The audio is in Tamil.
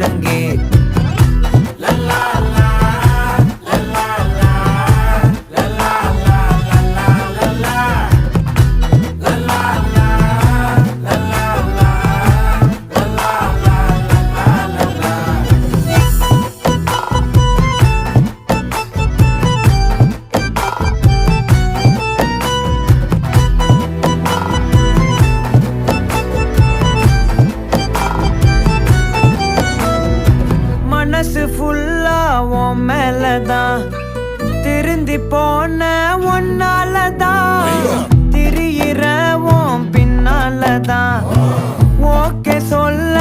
ஒழுங்கே மனசு ஃபுல்லா உன் மேலதான் திருந்தி போன ஒன்னாலதான் திரியிற உன் பின்னாலதான் ஓகே சொல்ல